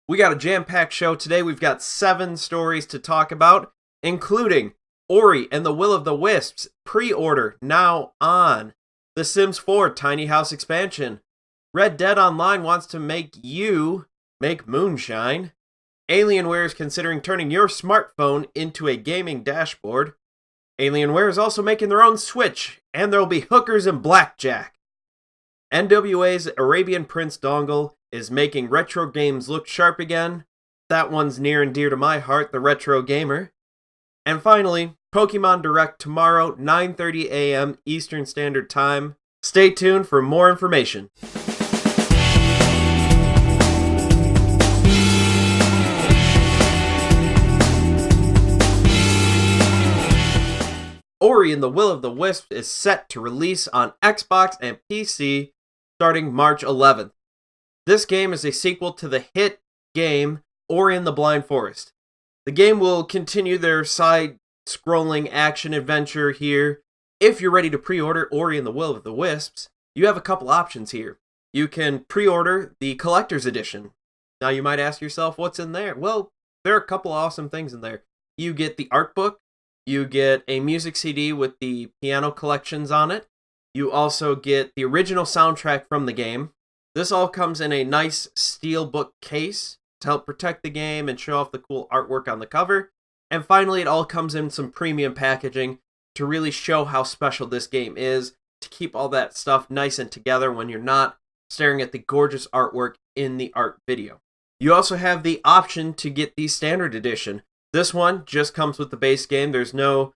We got a jam-packed show today. We've got 7 stories to talk about, including Ori and the Will of the Wisps pre-order now on, The Sims 4 Tiny House expansion, Red Dead Online wants to make you make moonshine, Alienware is considering turning your smartphone into a gaming dashboard, Alienware is also making their own Switch, and there'll be hookers and blackjack. NWA's Arabian Prince Dongle is making retro games look sharp again. That one's near and dear to my heart, the retro gamer. And finally, Pokemon Direct tomorrow, 9:30 a.m. Eastern Standard Time. Stay tuned for more information. Ori and the Will of the Wisps is set to release on Xbox and PC starting March 11th. This game is a sequel to the hit game Ori and the Blind Forest. The game will continue their side-scrolling action-adventure here. If you're ready to pre-order Ori and the Will of the Wisps, you have a couple options here. You can pre-order the Collector's Edition. Now you might ask yourself, what's in there? Well, there are a couple awesome things in there. You get the art book, you get a music CD with the piano collections on it, you also get the original soundtrack from the game. This all comes in a nice steelbook case to help protect the game and show off the cool artwork on the cover. And finally, it all comes in some premium packaging to really show how special this game is, to keep all that stuff nice and together when you're not staring at the gorgeous artwork in the art video. You also have the option to get the standard edition. This one just comes with the base game. There's no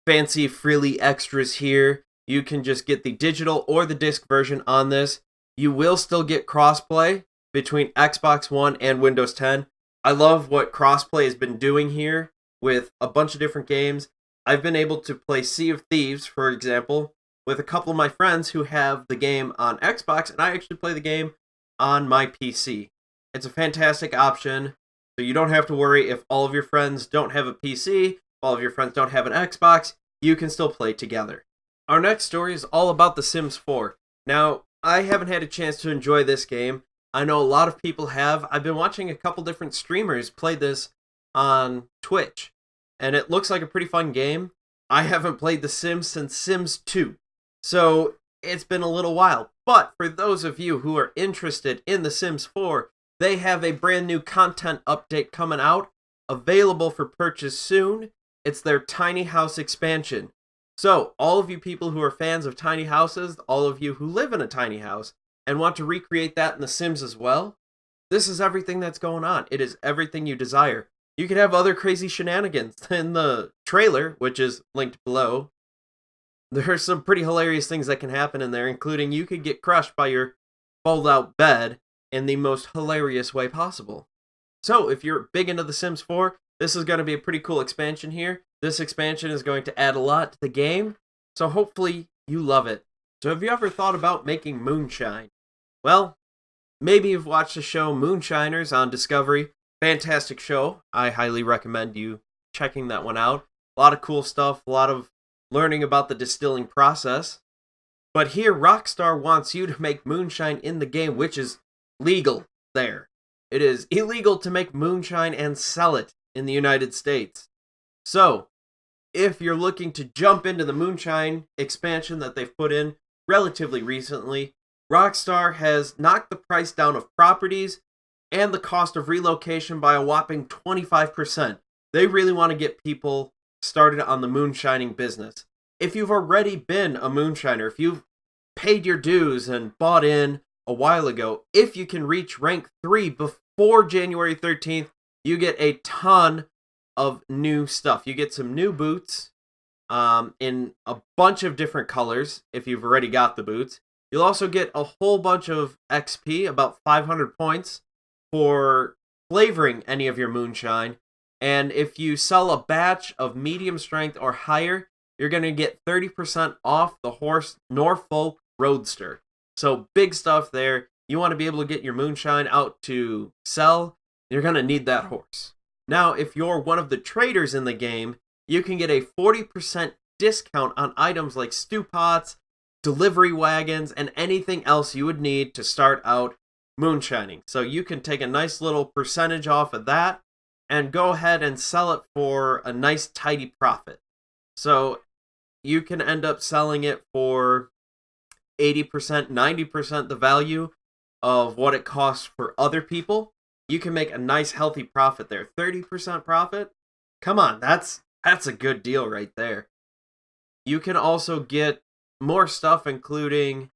fancy frilly extras here. You can just get the digital or the disc version on this. You will still get crossplay between Xbox One and Windows 10. I love what crossplay has been doing here with a bunch of different games. I've been able to play Sea of Thieves, for example, with a couple of my friends who have the game on Xbox, and I actually play the game on my PC. It's a fantastic option, so you don't have to worry if all of your friends don't have a PC, if all of your friends don't have an Xbox, you can still play together. Our next story is all about The Sims 4. Now, I haven't had a chance to enjoy this game. I know a lot of people have. I've been watching a couple different streamers play this on Twitch, and it looks like a pretty fun game. I haven't played The Sims since Sims 2, so it's been a little while. But for those of you who are interested in The Sims 4, they have a brand new content update coming out, available for purchase soon. It's their Tiny House expansion. So, all of you people who are fans of tiny houses, all of you who live in a tiny house, and want to recreate that in The Sims as well, this is everything that's going on. It is everything you desire. You could have other crazy shenanigans. In the trailer, which is linked below, there are some pretty hilarious things that can happen in there, including you could get crushed by your fold-out bed in the most hilarious way possible. So, if you're big into The Sims 4, this is going to be a pretty cool expansion here. This expansion is going to add a lot to the game, so hopefully you love it. So have you ever thought about making moonshine? Well, maybe you've watched the show Moonshiners on Discovery. Fantastic show. I highly recommend you checking that one out. A lot of cool stuff, a lot of learning about the distilling process. But here, Rockstar wants you to make moonshine in the game, which is legal there. It is illegal to make moonshine and sell it in the United States. So, if you're looking to jump into the moonshine expansion that they've put in relatively recently, Rockstar has knocked the price down of properties and the cost of relocation by a whopping 25%. They really want to get people started on the moonshining business. If you've already been a moonshiner, if you've paid your dues and bought in a while ago, if you can reach rank 3 before January 13th, you get a ton of new stuff. You get some new boots in a bunch of different colors if you've already got the boots. You'll also get a whole bunch of XP, about 500 points, for flavoring any of your moonshine. And if you sell a batch of medium strength or higher, you're going to get 30% off the horse Norfolk Roadster. So big stuff there. You want to be able to get your moonshine out to sell, you're going to need that horse. Now, if you're one of the traders in the game, you can get a 40% discount on items like stew pots, delivery wagons, and anything else you would need to start out moonshining. So you can take a nice little percentage off of that and go ahead and sell it for a nice tidy profit. So you can end up selling it for 80%, 90% the value of what it costs for other people. You can make a nice healthy profit there. 30% profit? Come on, that's a good deal right there. You can also get more stuff, including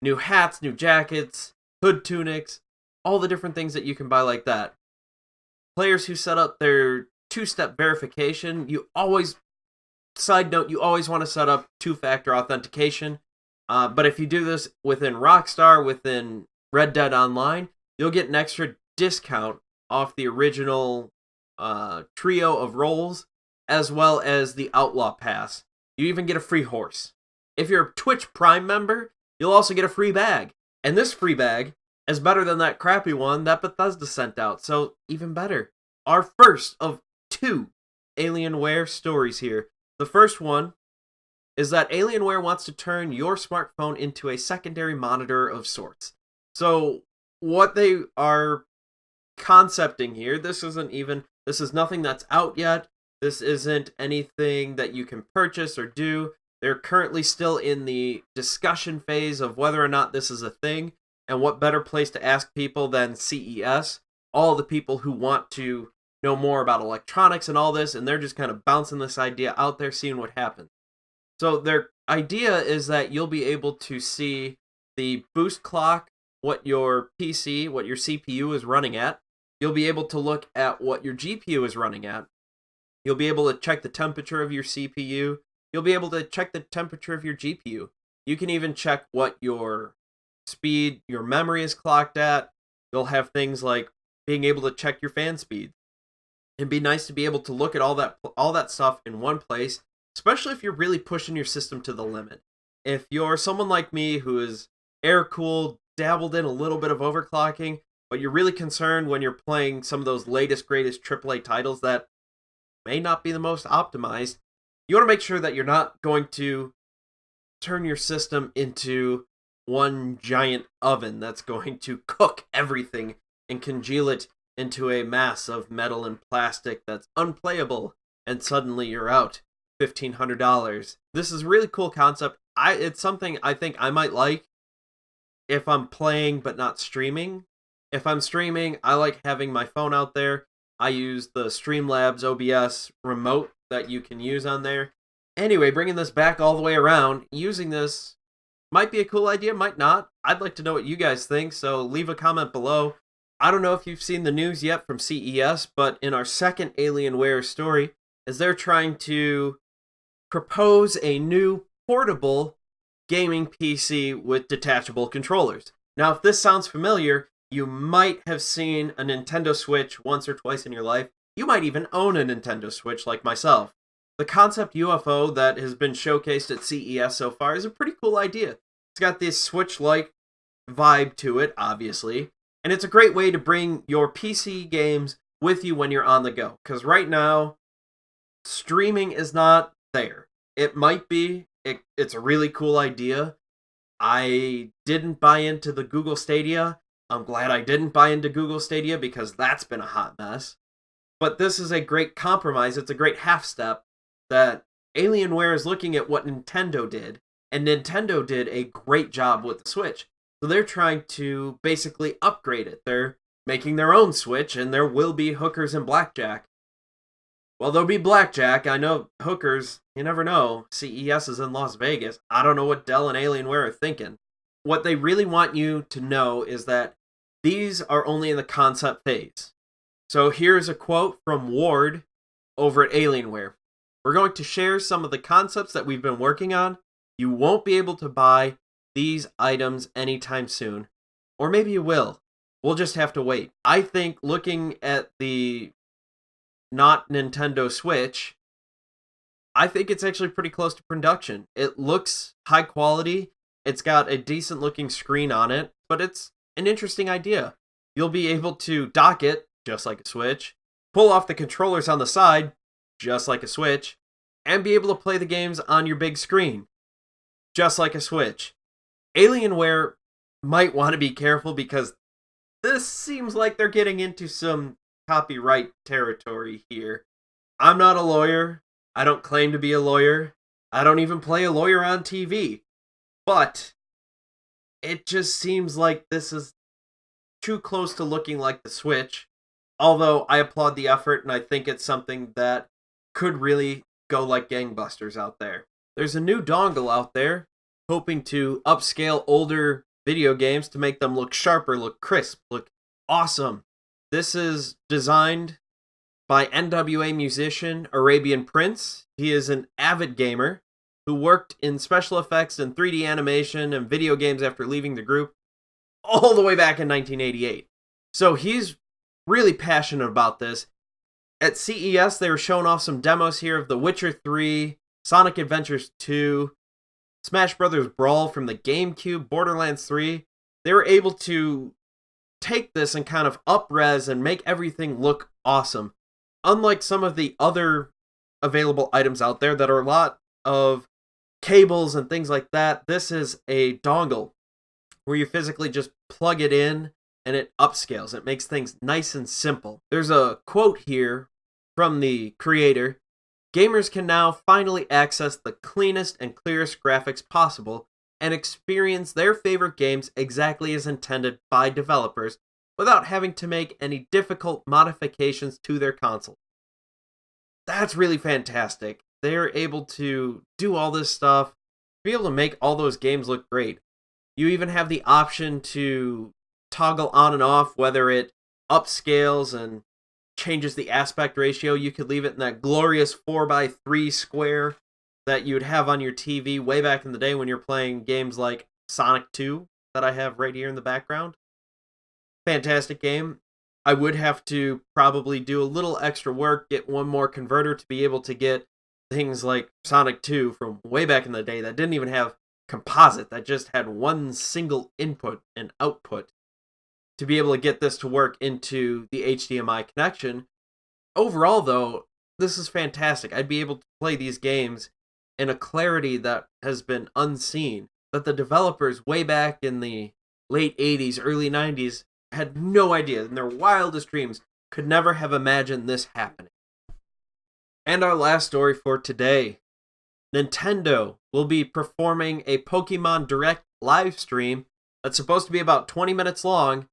new hats, new jackets, hood tunics, all the different things that you can buy like that. Players who set up their two-step verification, side note, you always want to set up two-factor authentication. But if you do this within Rockstar, within Red Dead Online, you'll get an extra discount off the original trio of roles, as well as the Outlaw Pass. You even get a free horse. If you're a Twitch Prime member, you'll also get a free bag. And this free bag is better than that crappy one that Bethesda sent out, so even better. Our first of 2 Alienware stories here. The first one is that Alienware wants to turn your smartphone into a secondary monitor of sorts. So what they are concepting here, this is nothing that's out yet. This isn't anything that you can purchase or do. They're currently still in the discussion phase of whether or not this is a thing, and what better place to ask people than CES, all the people who want to know more about electronics and all this, and they're just kind of bouncing this idea out there, seeing what happens. So their idea is that you'll be able to see the boost clock, what your CPU is running at. You'll be able to look at what your GPU is running at. You'll be able to check the temperature of your CPU. You'll be able to check the temperature of your GPU. You can even check what your speed, your memory is clocked at. You'll have things like being able to check your fan speed. It'd be nice to be able to look at all that stuff in one place, especially if you're really pushing your system to the limit. If you're someone like me who is air-cooled, dabbled in a little bit of overclocking, but you're really concerned when you're playing some of those latest, greatest AAA titles that may not be the most optimized, you want to make sure that you're not going to turn your system into one giant oven that's going to cook everything and congeal it into a mass of metal and plastic that's unplayable, and suddenly you're out $1,500. This is a really cool concept. It's something I think I might like if I'm playing but not streaming. If I'm streaming, I like having my phone out there. I use the Streamlabs OBS remote that you can use on there. Anyway, bringing this back all the way around, using this might be a cool idea, might not. I'd like to know what you guys think, so leave a comment below. I don't know if you've seen the news yet from CES, but in our second Alienware story, is they're trying to propose a new portable gaming PC with detachable controllers. Now, if this sounds familiar, you might have seen a Nintendo Switch once or twice in your life. You might even own a Nintendo Switch like myself. The concept UFO that has been showcased at CES so far is a pretty cool idea. It's got this Switch-like vibe to it, obviously, and it's a great way to bring your PC games with you when you're on the go. Because right now, streaming is not there. It might be. It's a really cool idea. I didn't buy into the Google Stadia. I'm glad I didn't buy into Google Stadia because that's been a hot mess. But this is a great compromise. It's a great half step that Alienware is looking at what Nintendo did, and Nintendo did a great job with the Switch. So they're trying to basically upgrade it. They're making their own Switch, and there will be hookers and blackjack. Well, there'll be blackjack. I know hookers, you never know. CES is in Las Vegas. I don't know what Dell and Alienware are thinking. What they really want you to know is that these are only in the concept phase. So here's a quote from Ward over at Alienware. We're going to share some of the concepts that we've been working on. You won't be able to buy these items anytime soon. Or maybe you will. We'll just have to wait. I think looking at the not Nintendo Switch, I think it's actually pretty close to production. It looks high quality. It's got a decent looking screen on it, but it's an interesting idea. You'll be able to dock it, just like a Switch, pull off the controllers on the side, just like a Switch, and be able to play the games on your big screen, just like a Switch. Alienware might want to be careful because This seems like they're getting into some copyright territory here. I'm not a lawyer. I don't claim to be a lawyer. I don't even play a lawyer on TV. But it just seems like this is too close to looking like the Switch. Although I applaud the effort and I think it's something that could really go like gangbusters out there. There's a new dongle out there hoping to upscale older video games to make them look sharper, look crisp, look awesome. This is designed by NWA musician Arabian Prince. He is an avid gamer who worked in special effects and 3D animation and video games after leaving the group all the way back in 1988. So he's really passionate about this. At CES, they were showing off some demos here of The Witcher 3, Sonic Adventures 2, Smash Bros. Brawl from the GameCube, Borderlands 3. They were able to take this and kind of up-res and make everything look awesome. Unlike some of the other available items out there that are a lot of cables and things like that, this is a dongle where you physically just plug it in and it upscales. It makes things nice and simple. There's a quote here from the creator. Gamers can now finally access the cleanest and clearest graphics possible and experience their favorite games exactly as intended by developers without having to make any difficult modifications to their console. That's really fantastic. They're able to do all this stuff, be able to make all those games look great. You even have the option to toggle on and off whether it upscales and changes the aspect ratio. You could leave it in that glorious 4x3 square that you'd have on your TV way back in the day when you're playing games like Sonic 2 that I have right here in the background. Fantastic game. I would have to probably do a little extra work, get one more converter to be able to get things like Sonic 2 from way back in the day that didn't even have composite, that just had one single input and output, to be able to get this to work into the HDMI connection. Overall, though, this is fantastic. I'd be able to play these games in a clarity that has been unseen, that the developers way back in the late 80s, early 90s had no idea, in their wildest dreams, could never have imagined this happening. And our last story for today. Nintendo will be performing a Pokemon Direct live stream that's supposed to be about 20 minutes long,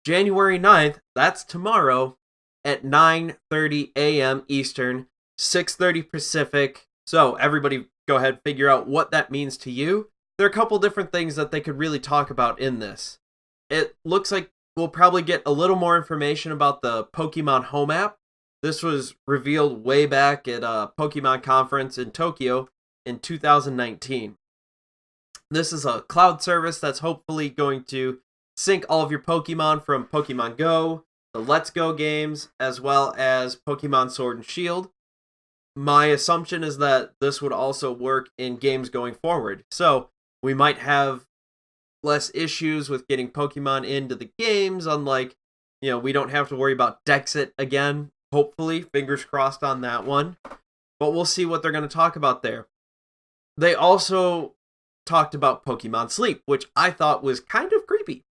January 9th, that's tomorrow, at 9:30 a.m. Eastern, 6:30 Pacific. So everybody go ahead and figure out what that means to you. There are a couple different things that they could really talk about in this. It looks like we'll probably get a little more information about the Pokemon Home app. This was revealed way back at a Pokemon conference in Tokyo in 2019. This is a cloud service that's hopefully going to sync all of your Pokemon from Pokemon Go, the Let's Go games, as well as Pokemon Sword and Shield. My assumption is that this would also work in games going forward. So we might have less issues with getting Pokemon into the games, unlike, we don't have to worry about Dexit again, hopefully. Fingers crossed on that one. But we'll see what they're going to talk about there. They also talked about Pokemon Sleep, which I thought was kind of creepy,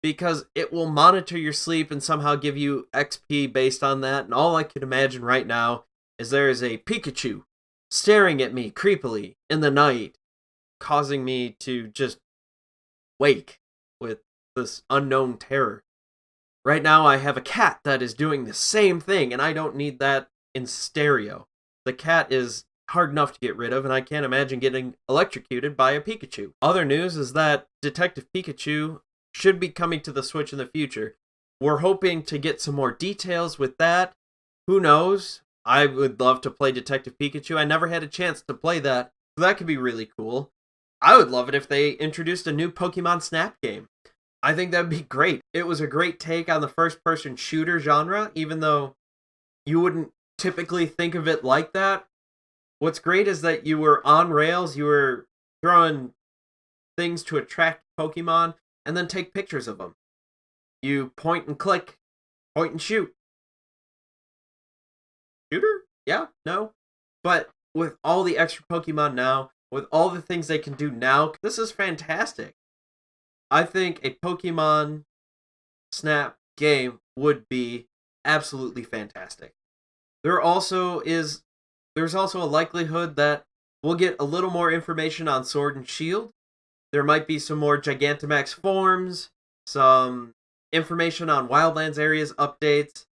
because it will monitor your sleep and somehow give you XP based on that. And all I could imagine right now is there is a Pikachu staring at me creepily in the night, causing me to just wake with this unknown terror. Right now I have a cat that is doing the same thing, and I don't need that in stereo. The cat is hard enough to get rid of, and I can't imagine getting electrocuted by a Pikachu. Other news is that Detective Pikachu should be coming to the Switch in the future. We're hoping to get some more details with that. Who knows? I would love to play Detective Pikachu. I never had a chance to play that, so that could be really cool. I would love it if they introduced a new Pokemon Snap game. I think that'd be great. It was a great take on the first-person shooter genre, even though you wouldn't typically think of it like that. What's great is that you were on rails, you were throwing things to attract Pokemon, and then take pictures of them. You point and click, point and shoot. Shooter? Yeah? No? But with all the extra Pokemon now, with all the things they can do now, this is fantastic. I think a Pokemon snap game would be absolutely fantastic. There's also a likelihood that we'll get a little more information on Sword and Shield. There might be some more Gigantamax forms, some information on Wildlands areas updates.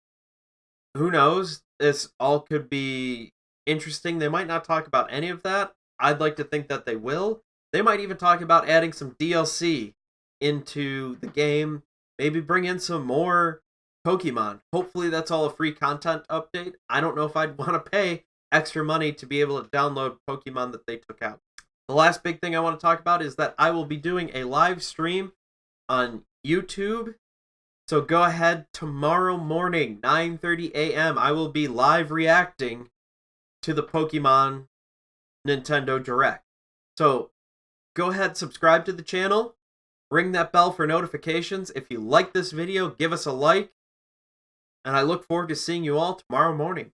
Who knows? This all could be interesting. They might not talk about any of that. I'd like to think that they will. They might even talk about adding some DLC into the game. Maybe bring in some more Pokemon. Hopefully that's all a free content update. I don't know if I'd want to pay extra money to be able to download Pokemon that they took out. The last big thing I want to talk about is that I will be doing a live stream on YouTube. So go ahead, tomorrow morning, 9:30 a.m., I will be live reacting to the Pokemon Nintendo Direct. So go ahead, subscribe to the channel, ring that bell for notifications. If you like this video, give us a like, and I look forward to seeing you all tomorrow morning.